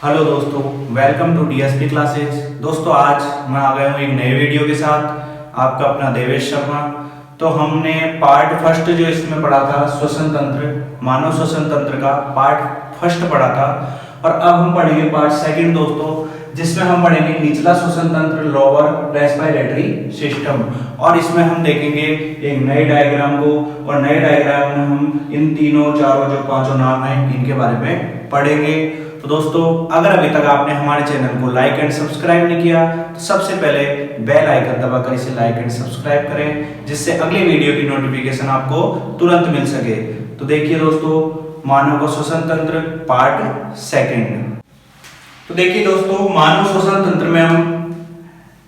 Hello दोस्तों, welcome to DSP classes. दोस्तों आज मैं आ गया हूँ एक नए वीडियो के साथ, आपका अपना देवेश शर्मा। तो हमने पार्ट फर्स्ट जो इसमें पढ़ा था श्वसन तंत्र, मानव श्वसन तंत्र का पार्ट फर्स्ट पढ़ा था, और अब हम पढ़ेंगे पार्ट सेकंड दोस्तों, जिसमें हम पढ़ेंगे निचला श्वसन तंत्र, लोअर रेस्पिरेटरी सिस्टम। और इसमें हम देखेंगे एक नए डायग्राम को, और नए डायग्राम में हम इन तीनों चारों जो पांचों नाम हैं इनके बारे में पढ़ेंगे। तो दोस्तों अगर अभी तक आपने हमारे चैनल को लाइक एंड सब्सक्राइब नहीं किया तो सबसे पहले बेल आइकन दबाकर इसे लाइक एंड सब्सक्राइब करें, जिससे अगले वीडियो की नोटिफिकेशन आपको तुरंत मिल सके। तो देखिए दोस्तों, मानव का श्वसन तंत्र पार्ट सेकंड। तो देखिए दोस्तों, मानव श्वसन तंत्र में हम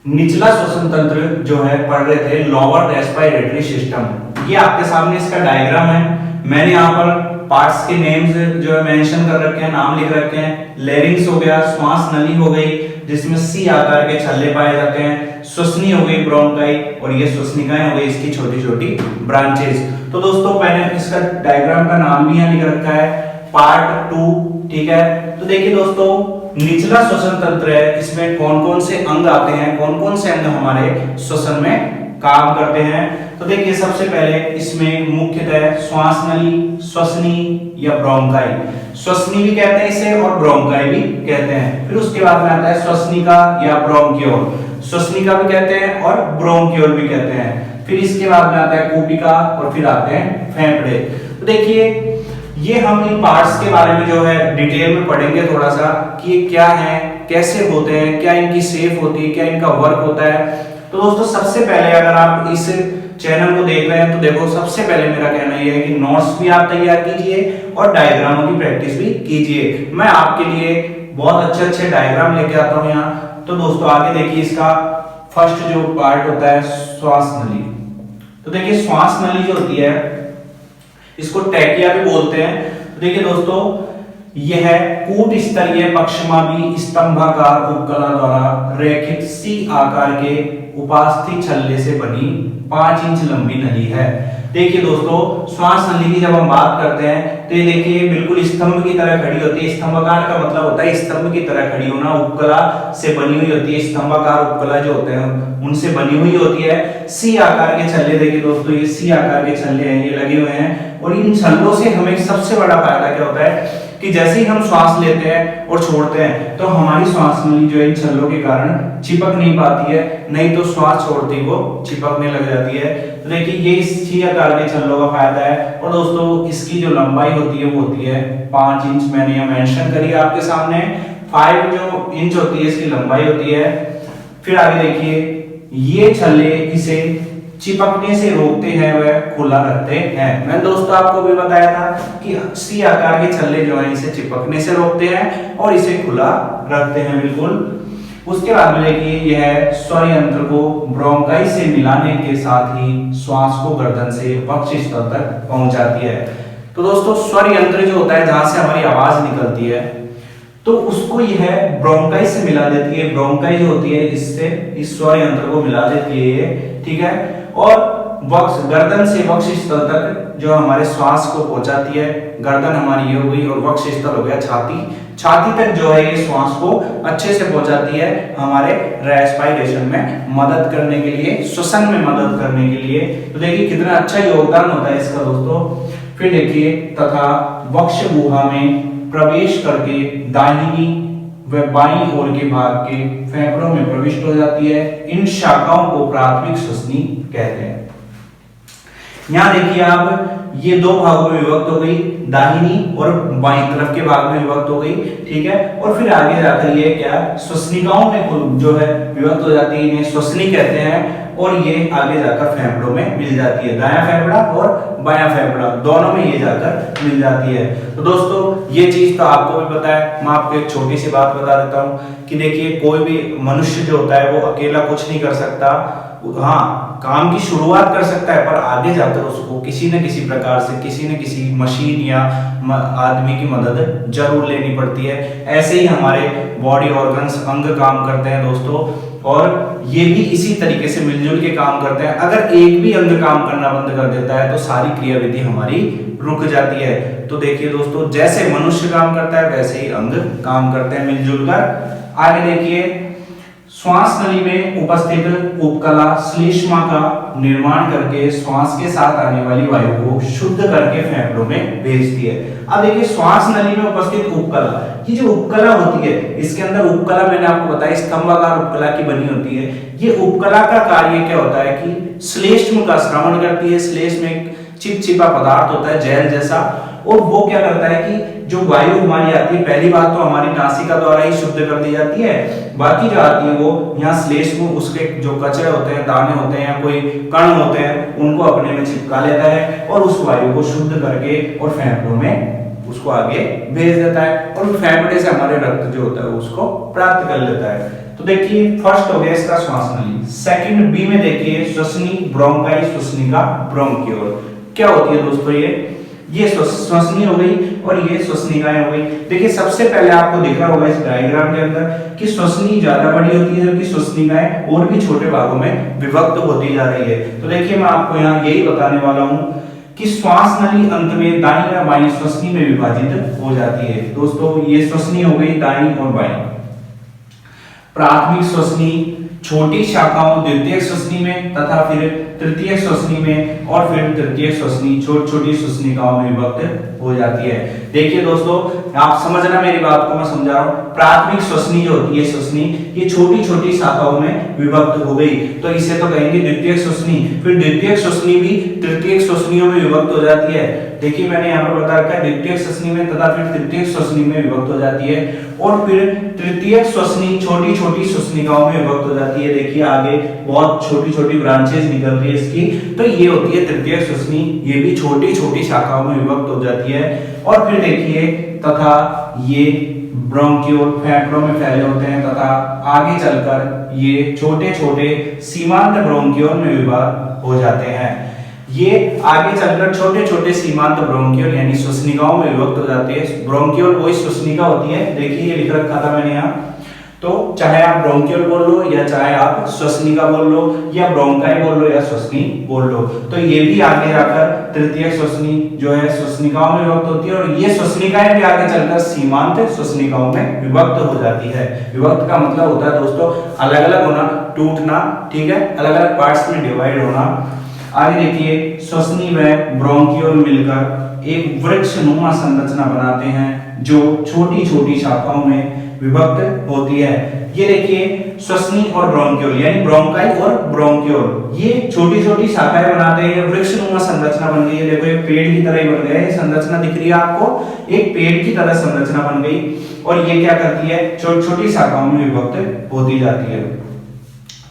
निचला श्वसन तंत्र जो है पढ़ रहे थे, लोअर रेस्पिरेटरी सिस्टम। ये आपके सामने इसका डायग्राम है। मैंने यहाँ पर पार्ट्स के नेम्स जो है मेंशन कर रखे हैं, नाम लिख रखे हैं। लेरिंग्स हो गया, श्वास नली हो गई जिसमें सी आकार के छल्ले पाए जाते हैं। श्वसनी हो गई ब्रोंकाई, और ये श्वसनिकाएं हो गई इसकी छोटी छोटी ब्रांचेस। तो दोस्तों मैंने इसका डायग्राम का नाम भी यहाँ लिख रखा है, पार्ट 2, ठीक है। तो देखिए दोस्तों, निचला श्वसन तंत्र है, इसमें कौन कौन से अंग आते हैं, कौन कौन से अंग हमारे श्वसन में काम करते हैं। तो देखिए सबसे पहले इसमें मुख्यतः श्वास नली, श्वसनी या ब्रोंकाई, श्वसनी भी कहते हैं इसे और ब्रोंकाई भी कहते हैं। फिर उसके बाद में आता है श्वसनिका या ब्रोंकियोल, श्वसनिका भी कहते हैं और ब्रोंकियोल भी कहते हैं। फिर इसके बाद में आता है कूपिका, और फिर आते हैं फेफड़े। तो देखिए ये हम इन पार्ट्स के बारे में जो है डिटेल में पढ़ेंगे थोड़ा सा, कि ये क्या है, कैसे होते हैं, क्या इनकी शेप होती है, क्या इनका वर्क होता है। तो दोस्तों सबसे पहले अगर आप इस चैनल को देख रहे हैं तो देखो, सबसे पहले मेरा कहना यह है कि नोट्स भी आप तैयार कीजिए और डायग्रामों की प्रैक्टिस भी कीजिए। मैं आपके लिए बहुत अच्छे अच्छे डायग्राम लेके आता हूं यहाँ। तो दोस्तों आगे देखिए, इसका फर्स्ट जो पार्ट होता है श्वास नली। तो देखिए श्वास नली जो होती है इसको टैकिया भी बोलते हैं। तो देखिए दोस्तों, यह कूट स्तरीय पक्षमाभी स्तंभाकार उपकला द्वारा रेखित सी आकार के उपास्थि छल्ले से बनी 5 इंच लंबी नली है। देखिए दोस्तों, श्वास नली की जब हम बात करते हैं तो ये देखिए बिल्कुल स्तंभ की तरह खड़ी होती है। स्तंभाकार का मतलब होता है स्तंभ की तरह खड़ी होना, उपकला से बनी हुई होती है। स्तंभाकार उपकला जो होते हैं उनसे बनी हुई होती है। सी आकार के छल्ले देखिए दोस्तों, ये सी आकार के छल्ले हैं, ये लगे हुए हैं। और इन छल्लों से हमें सबसे बड़ा फायदा क्या होता है कि जैसे ही हम श्वास लेते हैं और छोड़ते हैं तो हमारी श्वास नली जो है इन छल्लों के कारण चिपक नहीं पाती है, नहीं तो श्वास छोड़ते ही वो चिपकने लग जाती है। तो देखिए ये इस सी आकार के छल्लों का फायदा है। और दोस्तों इसकी जो लंबाई होती है वो होती है 5 इंच। मैंने यहाँ मेंशन करी है आपके सामने, 5 जो इंच होती है इसकी लंबाई होती है। फिर आगे देखिए, ये छल्ले इसे चिपकने से रोकते हैं, वह खुला रखते हैं। मैंने दोस्तों आपको भी बताया था कि सी आकार के छल्ले जो हैं इसे चिपकने से रोकते हैं और इसे खुला रखते हैं बिल्कुल। उसके बाद में देखिए, यह स्वर यंत्र को ब्रोंकाई से मिलाने के साथ ही श्वास को गर्दन से वक्ष स्थल तक पहुंचाती है। तो दोस्तों स्वर यंत्र जो होता है जहां से हमारी आवाज निकलती है, तो उसको यह ब्रोंकाई से मिला देती है। ब्रोंकाई जो होती है इससे इस स्वर यंत्र को मिला देती है ये, ठीक है। और वक्ष, गर्दन से वक्ष स्थल तक जो हमारे श्वास को पहुंचाती है। गर्दन हमारी ये हो गई और वक्ष स्थल हो गया छाती। छाती तक जो है ये श्वास को अच्छे से पहुंचाती है, हमारे रेस्पिरेशन में मदद करने के लिए, श्वसन में मदद करने के लिए। तो देखिए कितना अच्छा योगदान होता है इसका दोस्तों। फिर देखिए, तथा वक्ष गुहा में प्रवेश करके दाहिनी व बाईं ओर के भाग के फेफड़ों में प्रविष्ट हो जाती है। इन शाखाओं को प्राथमिक श्वसनी कहते हैं। यहाँ देखिए आप, ये दो भागों में विभक्त हो गई, दाहिनी और बाईं तरफ के भाग में विभक्त हो गई, ठीक है। और फिर आगे जाकर ये क्या श्वसनिकाओं में जो है विभक्त हो जाती है, इन्हें श्वसनी कहते हैं। और ये आगे जाकर फेफड़ों में मिल जाती है, दायां फेफड़ा और बायां फेफड़ा दोनों में ये जाकर मिल जाती है। तो दोस्तों ये चीज तो आपको भी पता है। मैं आपको एक छोटी सी बात बता देता हूँ कि देखिए कोई भी मनुष्य जो होता है वो अकेला कुछ नहीं कर सकता। हाँ, काम की शुरुआत कर सकता है, पर आगे जाकर उसको किसी न किसी प्रकार से, किसी न किसी मशीन या आदमी की मदद जरूर लेनी पड़ती है। ऐसे ही हमारे बॉडी ऑर्गन्स, अंग काम करते हैं दोस्तों, और ये भी इसी तरीके से मिलजुल के काम करते हैं। अगर एक भी अंग काम करना बंद कर देता है तो सारी क्रियाविधि हमारी रुक जाती है। तो देखिए दोस्तों, जैसे मनुष्य काम करता है वैसे ही अंग काम करते हैं मिलजुल कर। आगे देखिए, श्वास नली में उपस्थित उपकला श्लेष्मा का निर्माण करके श्वास के साथ आने वाली वायु को शुद्ध करके फेफड़ों में भेजती है। अब देखिए, श्वास नली में उपस्थित उपकला, ये जो उपकला होती है, इसके अंदर उपकला मैंने आपको बताया स्तंभाकार उपकला की बनी होती है। ये उपकला का कार्य क्या होता है कि श्लेष्म का श्रवण करती है। श्लेष्म एक चिपचिपा पदार्थ होता है जेल जैसा, और वो क्या करता है कि जो वायु हमारी आती है, पहली बात तो हमारी नासिका द्वारा ही शुद्ध कर दी जाती है, बाकी जो आती है वो यहाँ श्लेष्म, उसके जो कचरे होते हैं, दाने होते हैं, कोई कण होते हैं, उनको अपने में चिपका लेता है और उस वायु को शुद्ध करके और फेफड़ों में उसको आगे भेज देता है, और फेफड़े से हमारे रक्त जो होता है उसको प्राप्त कर लेता है। तो देखिए, फर्स्ट हो गया इसका श्वास नली। सेकंड बी में देखिए, श्वसनी ब्रोंकाई, श्वसनिका ब्रोंकियोल। क्या होती है दोस्तों, ये श्वसनी हो गई और ये श्वसनिकाएं हो गई। देखिए, सबसे पहले आपको दिख रहा होगा इस डायग्राम के अंदर कि श्वसनी ज्यादा बड़ी होती है, जबकि श्वसनिकाएं और भी छोटे भागों में विभक्त होती जा रही है। तो देखिए, मैं आपको यहाँ यही बताने वाला हूँ कि श्वास नली अंत में दाईं या बाईं श्वसनी में विभाजित हो जाती है। दोस्तों, ये श्वसनी हो गई दाईं और बाईं। प्राथमिक श्वसनी छोटी शाखाओं द्वितीय श्वसनी में तथा फिर तृतीय श्वसनी में और फिर तृतीय श्वसनी छोटी छोटी श्वसनिकाओं में विभक्त हो जाती है। देखिए दोस्तों, आप समझना मेरी बात को, मैं समझा रहा हूँ। प्राथमिक श्वसनी जो होती है श्वसनी, ये छोटी छोटी शाखाओं में विभक्त हो गई, तो इसे तो कहेंगे द्वितीय श्वसनी। फिर द्वितीय श्वसनी भी तृतीय श्वसनियों में विभक्त हो जाती है। देखिए, मैंने यहाँ पर बता रखा है द्वितीय श्वसनी में तथा फिर तृतीय श्वसनी में विभक्त हो जाती है, और फिर तृतीय श्वसनी छोटी छोटी श्वसनिकाओं में विभक्त हो जाती है। देखिए, आगे बहुत छोटी छोटी ब्रांचेस निकल रही है इसकी, तो ये होती है तृतीय श्वसनी, ये भी छोटी छोटी शाखाओं में विभक्त हो जाती है। और फिर देखिए, तथा ये ब्रोंकियोल फेफड़ों में फैले होते हैं तथा आगे चलकर ये छोटे छोटे सीमांत ब्रोंकियोल में विभाग हो जाते हैं। ये आगे चलकर छोटे छोटे सीमांत ब्रोंकियोल यानी श्वसनिकाओं में विभक्त हो जाते हैं। ब्रोंकियोल वही श्वसनिका होती है, देखिए ये लिख रखा था मैंने यहाँ। तो चाहे आप ब्रोंकियोल बोल लो या चाहे आप श्वसनिका बोल लो या ब्रोंकाई बोल लो या श्वसनी बोल लो, तो ये भी आगे जाकर तृतीय श्वसनी जो है श्वसनिकाओं में विभक्त होती है, और ये श्वसनिकाएं भी आगे चलकर सीमांत श्वसनिकाओं में विभक्त हो जाती है। विभक्त का मतलब होता है दोस्तों अलग अलग होना, टूटना, ठीक है, अलग अलग पार्ट्स में डिवाइड होना। आगे देखिए, श्वसनी व ब्रोंकियोल मिलकर एक वृक्षनुमा संरचना बनाते हैं जो छोटी छोटी शाखाओं में विभक्त होती है। ये देखिए, श्वसनी और ब्रोंकियोल यानी ब्रोंकाई और ब्रोंकियोल, ये छोटी छोटी शाखाएं बनाते हैं, वृक्षनुमा संरचना बन गई है। देखो, एक पेड़ की तरह ही बन गया है, संरचना दिख रही है आपको, एक पेड़ की तरह संरचना बन गई, और ये क्या करती है, छोटी छोटी शाखाओं में विभक्त होती जाती है।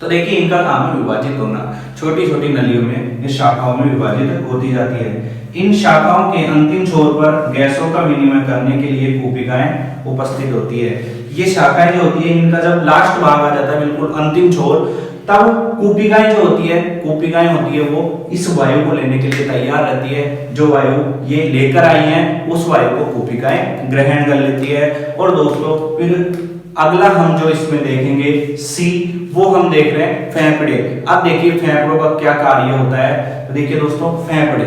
तो देखिए, इनका काम है विभाजित होना, छोटी छोटी नलियों में ये शाखाओं में विभाजित होती जाती है। इन शाखाओं के अंतिम छोर पर गैसों का विनिमय करने के लिए कूपिकाएं उपस्थित होती है। ये शाखाएं जो होती है, इनका जब लास्ट भाग आ जाता है बिल्कुल अंतिम छोर, तब कूपिकाएं जो होती है, कूपिकाएं होती है वो इस वायु को लेने के लिए तैयार रहती है। जो वायु ये लेकर आई है उस वायु को कूपिकाएं ग्रहण कर लेती है। और दोस्तों, फिर अगला हम जो इसमें देखेंगे सी, वो हम देख रहे हैं फेफड़े। अब देखिए फेफड़ों का क्या कार्य होता है, तो देखिए दोस्तों फेफड़े,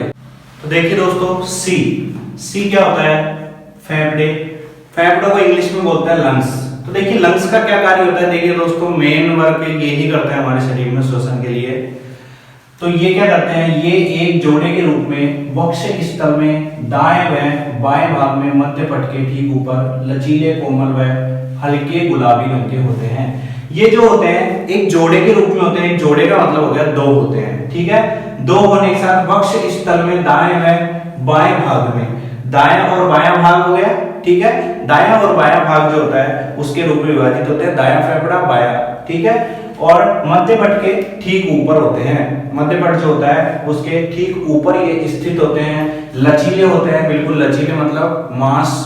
तो देखिए दोस्तों सी क्या होता है, फेफड़े। फेफड़ों को इंग्लिश में बोलते हैं लंग्स। तो देखिए लंग्स का क्या कार्य होता है, देखिए दोस्तों मेन वर्क यही करते हैं हमारे शरीर में श्वसन के लिए। तो ये क्या करते हैं, ये एक जोड़े के रूप में वक्ष स्थल में दाएं व बाएं भाग में मध्य पट के ठीक ऊपर लचीले कोमल व हल्के गुलाबी रंग के होते हैं। ये जो होते हैं एक जोड़े के रूप में होते हैं। एक जोड़े का मतलब हो गया दो होते हैं, ठीक है, दो होने के साथ वक्ष स्थल में दाएं व बाएं भाग में, दायां और बायां भाग हो गया, ठीक है, दायां और बायां भाग जो होता है उसके रूप में विभाजित होते हैं, दायां फेफड़ा बायां, ठीक है, और मध्य पट के ठीक ऊपर होते हैं। मध्य पट जो होता है उसके ठीक ऊपर ये स्थित होते हैं, लचीले होते हैं, बिल्कुल लचीले मतलब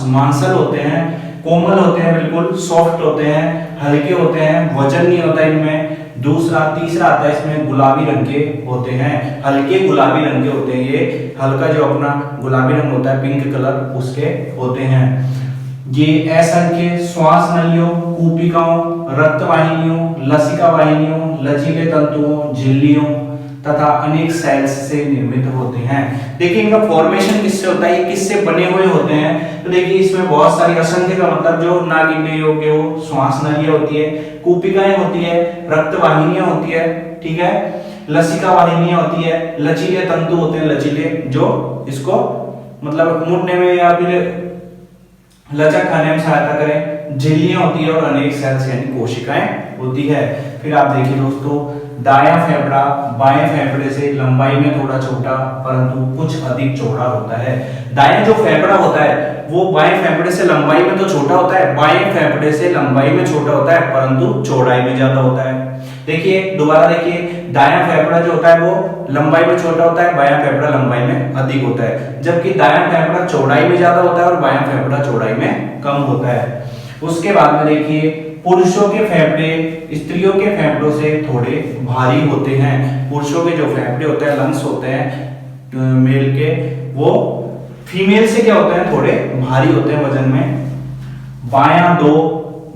मांसल होते हैं, कोमल होते हैं, बिल्कुल सॉफ्ट होते हैं, हल्के होते हैं, वजन नहीं होता इनमें। तीसरा आता है इसमें गुलाबी रंग के होते हैं, हल्के गुलाबी रंग के होते हैं। ये हल्का जो अपना गुलाबी रंग होता है पिंक कलर उसके होते हैं। ये असंख्य श्वास नलियों, कूपिकाओं, रक्त वाहिनियों, लसिका वाहिनियों, लचीले तंतुओं, झिल्लियों तथा अनेक सेल्स से निर्मित होते हैं। देखिए इनका फॉर्मेशन किससे होता है, किससे बने हुए होते हैं। तो देखिए इसमें बहुत सारी, असंख्य का मतलब जो ना गिनने योग्य हो, श्वास नलियां होती है, कूपिकाएं होती है, रक्त वाहिनियां होती है, ठीक है, लसिका वाहिनियां होती है, लचीले तंतु होते हैं, लचीले जो इसको मतलब मुड़ने में या फिर लचक खाने में सहायता करें, झिल्लियां होती है और अनेक सेल्स यानी कोशिकाएं होती है। फिर आप देखिए दोस्तों, दायां फेफड़ा बाएं फेफड़े से लंबाई में थोड़ा छोटा परंतु कुछ अधिक चौड़ा होता है। दायां जो फेफड़ा होता है वो बाएं फेफड़े से लंबाई में तो छोटा होता है, बाएं फेफड़े से लंबाई में छोटा होता है परंतु चौड़ाई में ज्यादा होता है। देखिए दोबारा देखिए, दायां फेफड़ा जो होता है वो लंबाई में छोटा होता है, बायां फेफड़ा लंबाई में अधिक होता है, जबकि दायां फेफड़ा चौड़ाई में ज्यादा होता है और बायां फेफड़ा चौड़ाई में कम होता है। उसके बाद में देखिए, पुरुषों के फेफड़े स्त्रियों के फेफड़ों से थोड़े भारी होते हैं। पुरुषों के जो फेफड़े होते हैं, लंग्स होते हैं मेल के, वो फीमेल से क्या होते हैं, थोड़े भारी होते हैं वजन में। बायां 2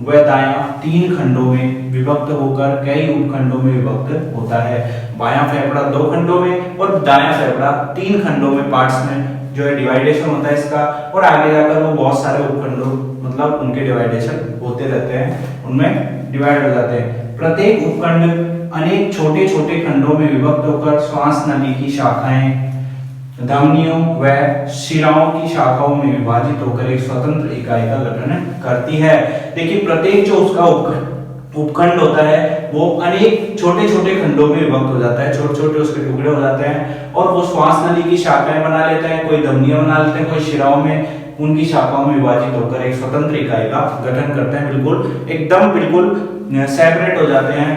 व दायां 3 खंडों में विभक्त होकर कई उपखंडों में विभक्त होता है। बायां फेफड़ा 2 खंडों में और दायां फेफड़ा 3 खंडों में, पार्ट्स में जो है डिवाइडेशन होता है इसका, और आगे जाकर वो बहुत सारे उपखंडों मतलब उनके डिवाइडेशन होते रहते हैं, उनमें डिवाइड हो जाते हैं। प्रत्येक उपखंड अनेक छोटे छोटे खंडों में विभक्त होकर श्वास नली की शाखाएं, धमनियों व शिराओं की शाखाओं में विभाजित होकर एक स्वतंत्र इकाई का गठन करती है। देखिए प्रत्येक जो उसका उपखंड होता है वो अनेक छोटे छोटे खंडों में विभक्त हो जाता है, छोटे छोटे उसके टुकड़े हो जाते हैं और वो श्वास नली की शाखाएं बना लेते हैं, कोई धमनियां बना लेते हैं, कोई शिराओं में उनकी शाखाओं में विभाजित होकर एक स्वतंत्र इकाई का गठन करते हैं, बिल्कुल एकदम बिल्कुल सेपरेट हो जाते हैं।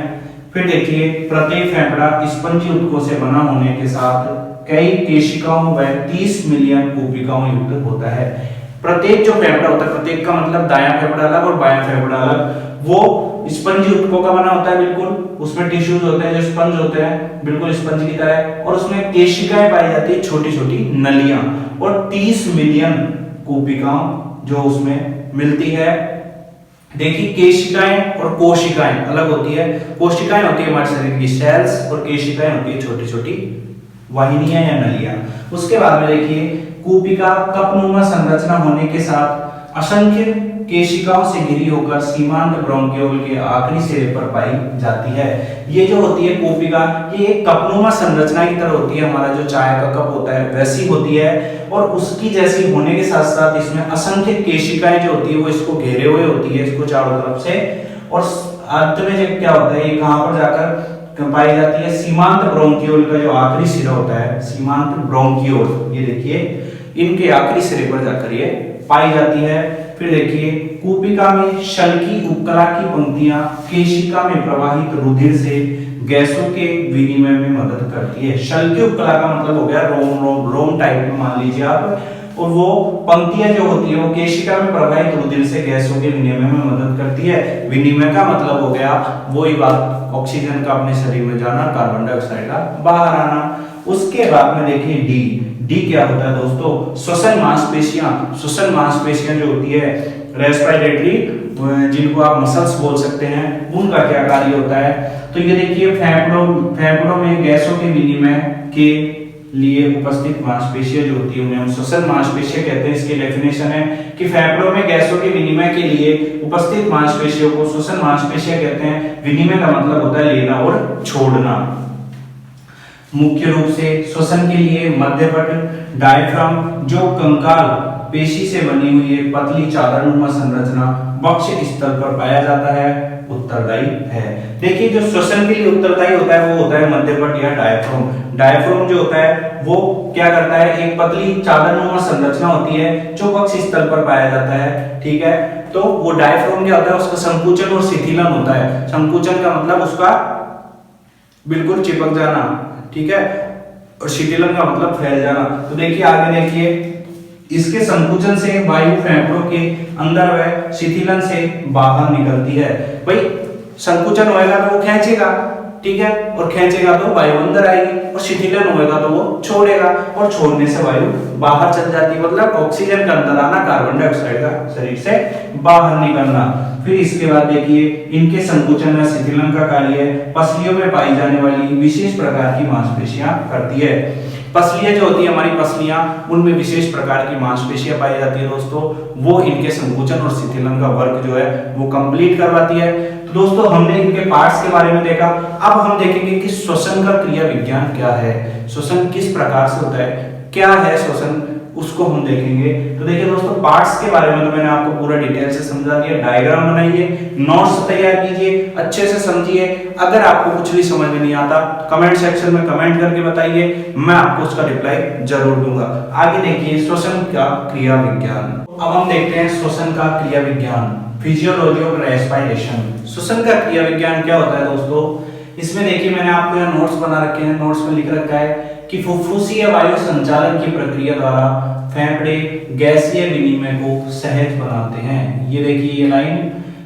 फिर देखिए, प्रत्येक फेफड़ा स्पंजी ऊतकों से बना होने के साथ कई केशिकाओं व 30 मिलियन कोशिकाओं युक्त होता है। प्रत्येक जो फेफड़ा होता है, प्रत्येक का मतलब दायां फेफड़ा अलग और बायां फेफड़ा अलग, वो स्पंजी ऊतकों का बना होता है, बिल्कुल उसमें टिश्यूज होते हैं जो स्पंज होते हैं, बिल्कुल स्पंज की तरह, और उसमें केशिकाएं पाई जाती है, छोटी छोटी नलियां, और 30 मिलियन कोशिकाओं जो उसमें मिलती है। देखिए केशिकाएं और कोशिकाएं अलग होती है। कोशिकाएं होती है हमारे शरीर की सेल्स और केशिकाएं होती है छोटी छोटी वाहिनियां या नलियां। उसके बाद में देखिए, कूपिका कपनुमा संरचना होने के साथ असंख्य केशिकाओं से घिरी होकर सीमांत ब्रोंकियोल के आखिरी सिरे पर पाई जाती है। ये जो होती है कूपिका, ये एक कपनुमा संरचना की तरह होती है, हमारा जो चाय का कप होता है वैसी होती है, और उसकी जैसी होने के साथ साथ इसमें असंख्य केशिकाएं जो होती है वो इसको घेरे हुए होती है, इसको चारों तरफ से, और अंत में जो क्या होता है, ये कहां पर जाकर पाई जाती है, सीमांत ब्रोंकियोल का जो आखिरी सिरा होता है, सीमांत ब्रोंकियोल, ये देखिए इनके आखिरी सिरे पर जाकर ये पाई जाती है। फिर देखिए, कूपिका में शल्की उपकला की पंक्तियां केशिका में प्रवाहित रुधिर से गैसों के विनिमय में मदद करती है। शल्की उपकला का मतलब हो गया रोम टाइप में मान लीजिए आप, और वो पंक्तियां जो होती है वो केशिका में प्रवाहित रुधिर से गैसों के विनिमय में मदद करती है। विनिमय का मतलब हो गया वही बात, ऑक्सीजन का अपने शरीर में जाना, कार्बन डाइऑक्साइड का बाहर आना। उसके बाद में देखिए डी क्या होता है दोस्तों, श्वसन मांसपेशियां। श्वसन मांसपेशियां जो होती है रेस्पिरेटरी, जिनको आप मसल्स बोल सकते हैं, उनका क्या कार्य होता है। तो ये देखिए, फेफड़ों में गैसों के विनिमय के लिए उपस्थित मांसपेशियां जो होती है उन्हें हम श्वसन मांसपेशियां कहते हैं। इसकी डेफिनेशन है कि फेफड़ों में गैसों के विनिमय के लिए उपस्थित मांसपेशियों को श्वसन मांसपेशियां कहते हैं। विनिमय का मतलब होता है लेना और छोड़ना। मुख्य रूप से श्वसन के लिए मध्यपट डायफ्राम, जो कंकाल पेशी से बनी हुई एक पतली चादरनुमा संरचना वक्ष स्थल पर पाया जाता है, उत्तरदायी है। देखिए, जो श्वसन के लिए उत्तरदायी होता है वो होता है मध्यपट या डायफ्राम। डायफ्राम जो होता है वो क्या करता है, एक पतली चादरनुमा संरचना होती है जो वक्ष स्थल पर पाया जाता है, ठीक है। तो वो डायफ्राम क्या होता है, उसका संकुचन और शिथिलन होता है। संकुचन का मतलब उसका बिल्कुल चिपक जाना, ठीक है, और शिथिलन का मतलब फैल जाना। तो देखिए आगे देखिए, इसके संकुचन से वायु फेफड़ों के अंदर व शिथिलन से बाहर निकलती है। भाई संकुचन होएगा तो वो खींचेगा, ठीक है, और खींचेगा तो वायु अंदर आएगी, और शिथिलन होएगा तो वो छोड़ेगा, और छोड़ने से वायु बाहर चल जाती है, मतलब ऑक्सीजन का अंदर आना, कार्बन डाइऑक्साइड का शरीर से बाहर निकलना। फिर इसके बाद देखिए इनके संकुचन व शिथिलन का कार्य पसलियों में पाई जाने वाली विशेष प्रकार की मांसपेशियां करती है। पसलियां जो होती है हमारी पसलियां, उनमें विशेष प्रकार की मांसपेशियां पाई जाती है दोस्तों, वो इनके संकुचन और शिथिलन का वर्क जो है वो कंप्लीट करवाती है। तो दोस्तों हमने इनके पार्ट्स के बारे में देखा, अब हम देखेंगे कि श्वसन का क्रिया विज्ञान क्या है, श्वसन किस प्रकार से होता है, क्या है श्वसन, उसको हम देखेंगे। तो देखिए दोस्तों पार्ट्स के बारे में तो मैंने आपको पूरा डिटेल से समझा दिया, डायग्राम बनाइए, नोट्स तैयार कीजिए, अच्छे से समझिए। अगर आपको कुछ भी समझ में नहीं आता कमेंट सेक्शन में कमेंट करके बताइए, मैं आपको उसका रिप्लाई जरूर दूंगा। आगे देखिए श्वसन का क्रिया विज्ञान। अब हम देखते हैं श्वसन का क्रिया विज्ञान, फिजियोलॉजी ऑफ रेस्पिरेशन। श्वसन का क्रिया विज्ञान क्या होता है दोस्तों, इसमें देखिए मैंने आपको यहाँ नोट्स बना रखे हैं, नोट्स में लिख रखा है कि फुफ्फुसीय वायु संचालन की प्रक्रिया द्वारा फेफड़े गैसीय विनिमय को सहज बनाते हैं। ये देखिए ये लाइन,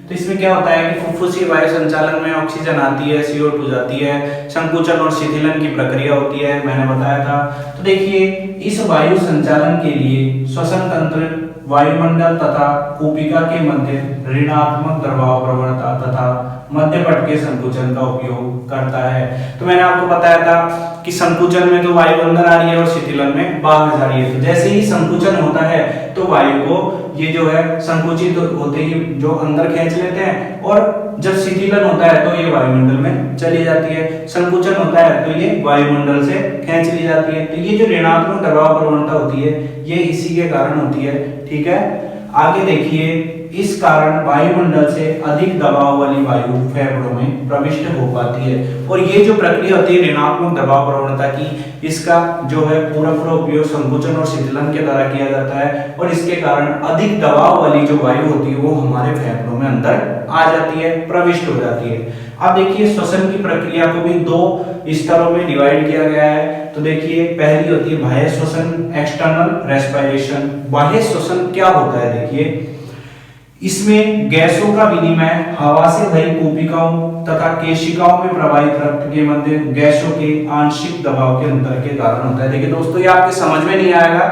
तो इसमें क्या होता है कि फुफ्फुसीय वायु संचालन में ऑक्सीजन आती है, CO2 जाती है, संकुचन और शिथिलन की प्रक्रिया होती है, मैंने बताया था। तो देखिए इस वायु संचालन के लिए श्वसन तंत्र वायुमंडल तथा कूपिका के मध्य ऋणात्मक दबाव प्रवणता तथा मध्यपट के संकुचन का उपयोग करता है। तो मैंने आपको बताया था कि संकुचन में तो वायु अंदर आ रही है और शिथिलन में बाहर जा रही है। तो जैसे ही संकुचन होता है तो वायु को ये जो है संकुचित होते ही जो अंदर खींच लेते हैं, और जब शिथिलन होता है तो ये वायुमंडल में चली जाती है, संकुचन होता है तो ये वायुमंडल से खींच ली जाती है। तो ये जो ऋणात्मक दबाव प्रवणता होती है ये इसी के कारण होती है, ठीक है। आगे देखिए इस कारण वायुमंडल से अधिक दबाव वाली वायु फेफड़ों में प्रविष्ट हो पाती है, और ये जो प्रक्रिया होती है ऋणात्मक दबाव प्रवणता की, इसका जो है पूरा उपयोग संकुचन और शिथिलन के द्वारा किया जाता है, और इसके कारण अधिक दबाव वाली जो वायु होती है वो हमारे फेफड़ों में अंदर आ जाती है, प्रविष्ट हो जाती है। अब देखिए श्वसन की प्रक्रिया को भी दो स्तरों में डिवाइड किया गया है। तो देखिए पहली होती है बाह्य श्वसन, एक्सटर्नल रेस्पिरेशन। बाह्य श्वसन क्या होता है, देखिए इसमें गैसों का विनिमय हवा से भरी कूपिकाओं तथा केशिकाओं में प्रवाहित रक्त के मध्य गैसों के आंशिक दबाव के अंतर के कारण होता है। देखिए दोस्तों ये आपके समझ में नहीं आएगा,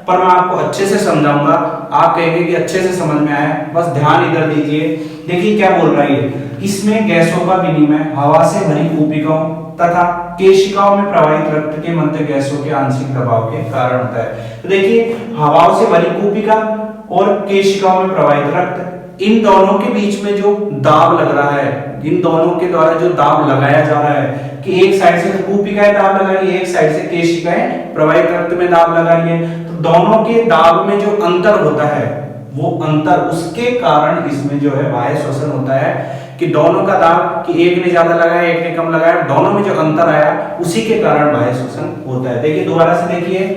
पर मैं आपको अच्छे से समझाऊंगा, आप कहेंगे कि अच्छे से समझ में आया, बस ध्यान इधर दीजिए। देखिए क्या बोल रहा है, इसमें गैसों का विनिमय हवा से भरी कूपिकाओं तथा केशिकाओं में प्रवाहित रक्त के मध्य गैसों के आंशिक दबाव के कारण होता है। तो देखिए हवाओं से भरी कूपिका और केशिकाओं में प्रवाहित रक्त, इन दोनों के बीच में जो दाब लग रहा है, इन दोनों के द्वारा जो दाब लगाया जा रहा है कि एक साइड से कूपिकाएं दाब लगा रही है, एक साइड से केशिकाएं प्रवाहित रक्त में दाब लगा रही है, तो दोनों के दाब में जो अंतर होता है वो अंतर, उसके कारण इसमें जो है बाह्य श्वसन होता है कि दोनों का दाब कि एक ने ज्यादा लगाया एक ने कम लगाया, दोनों में जो अंतर आया उसी के कारण बाह्य श्वसन होता है। देखिए दोबारा से देखिए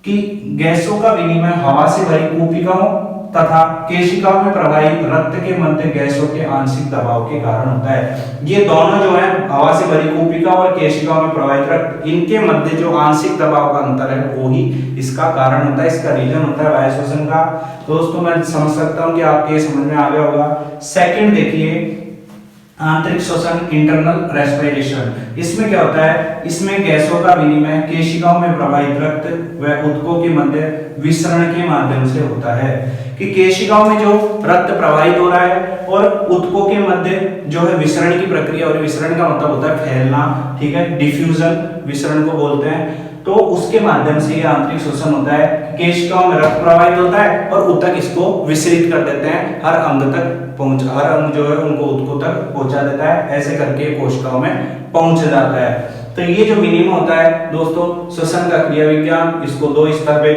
कि गैसों का विनिमय हवा से भरी कूपिकाओं तथा केशिकाओं में प्रवाहित रक्त के मध्य गैसों के आंशिक दबाव के कारण होता है। ये दोनों जो है हवा से भरी कूपिका और केशिकाओं में प्रवाहित रक्त, इनके मध्य जो आंशिक दबाव का अंतर है वो ही इसका कारण होता है, इसका रीजन होता है बाह्य श्वसन का। दोस्तों मैं समझ सकता हूं कि आपके समझ में आ गया होगा। सेकंड देखिए आंतरिक श्वसन, इंटरनल रेस्पिरेशन। इसमें क्या होता है, इसमें गैसों का विनिमय केशिकाओं में प्रवाहित रक्त व ऊतकों के मध्य विसरण के माध्यम से होता है। कि केशिकाओं में जो रक्त प्रवाहित हो रहा है और ऊतकों के मध्य जो है विसरण की प्रक्रिया, और विसरण का मतलब होता है फैलना, ठीक है, डिफ्यूजन विसरण को बोलते हैं। तो उसके माध्यम से ये आंतरिक श्वसन होता है। केशिकाओं में रक्त प्रवाहित होता है और ऊतक इसको विसरित कर देते हैं, हर अंग तक पहुंच, हर अंग जो है उनको ऊतकों तक पहुंचा देता है, ऐसे करके कोशिकाओं में पहुंच जाता है। तो ये जो विनिमय होता है दोस्तों श्वसन का क्रिया विज्ञान, इसको दो स्तर पे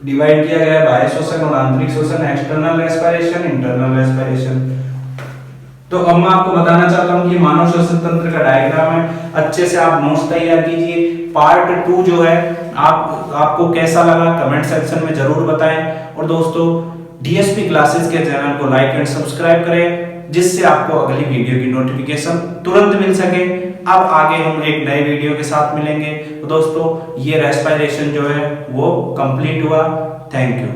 डिवाइड किया गया है, बाह्य श्वसन और आंतरिक श्वसन, एक्सटर्नल रेस्पिरेशन, इंटरनल रेस्पिरेशन। तो अब मैं आपको बताना चाहता हूं कि मानव श्वसन तंत्र का डायग्राम है, अच्छे से आप नोट्स तैयार कीजिए। पार्ट 2 जो है आपको कैसा लगा कमेंट सेक्शन में जरूर बताएं, और दोस्तों डीएसपी क्लासेस के चैनल को लाइक एंड सब्सक्राइब करें, जिससे आपको अगली वीडियो की नोटिफिकेशन तुरंत मिल सके। अब आगे हम एक नए वीडियो के साथ मिलेंगे। तो दोस्तों ये रेस्पिरेशन जो है वो कंप्लीट हुआ। Thank you.